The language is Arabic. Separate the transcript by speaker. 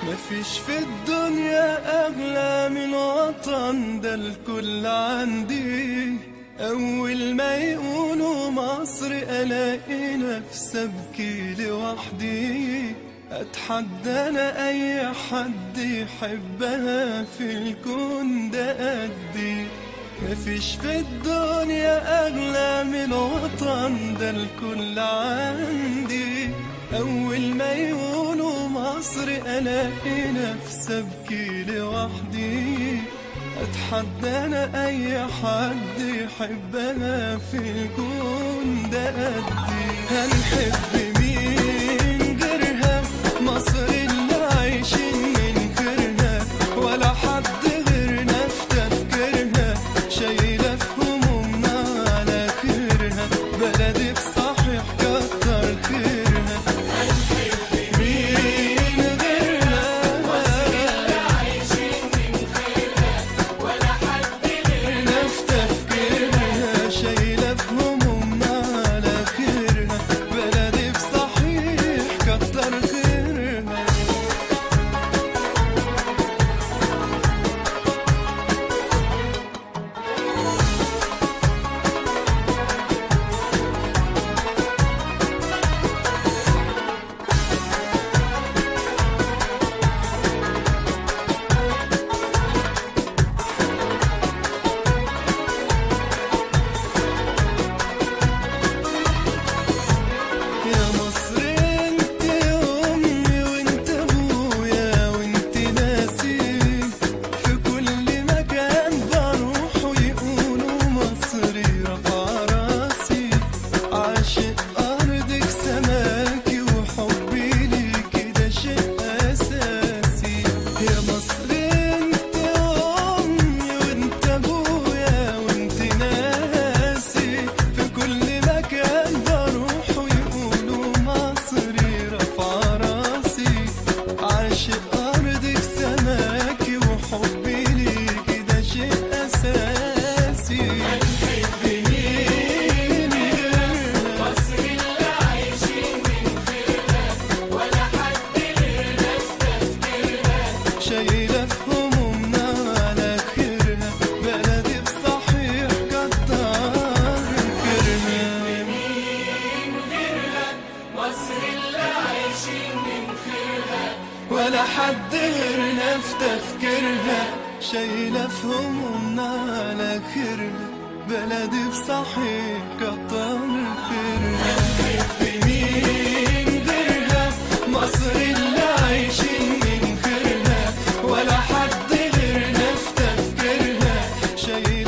Speaker 1: مفيش في الدنيا أغلى من وطن، ده الكل عندي. أول ما يقولوا مصر ألاقي نفسي أبكي لوحدي. أتحدى أنا أي حد يحبها في الكون ده قدي. مفيش في الدنيا أغلى من وطن، ده الكل عندي. أول ما يقولوا مصر ألاقي نفسي أبكي لوحدي. أتحدى أنا أي حد يحبها في الكون ده قدي. هنحب مين غيرها؟ مصر اللي عايشين من غيرها، ولا حد غيرنا في تفكيرها. شايلة في همومنا على خيرها، بلدي بصحيح كتر خيرها. هنحب مين غيرها؟ مصر اللي عايشين من غيرها، ولا حد غيرنا في تفكيرها. شايلة في همومنا على خيرها، بلدي بصحيح كتر خيرها. يا مصر انت امي وانت ابويا وانت ناسي. في كل مكان بروح ويقولوا مصري رفع راسي. عاشق ارضك سماكي وحبي ليكي ده شيء اساسي. يا مصر انت امي وانت ابويا وانت ناسي. في كل مكان بروح ويقولوا مصري رفع راسي. عاشق أرضك سماكي وحبي ليكي ده شيء أساسي. هنحب مين غيرها؟ مصر اللي عايشين من غيرها، ولا حد غيرنا في تفكيرها. شايلة في همومنا على خيرها، بلدي بصحيح كتر خيرها. مصر اللي عايشين من خيرها، ولا حد غيرنا في تفكيرها. شايلة في همومنا على خيرها، بلدي بصحيح كتر خيرها. هنحب مين غيرها؟ مصر اللي عايشين من خيرها، ولا حد غيرنا في تفكيرها. شايلة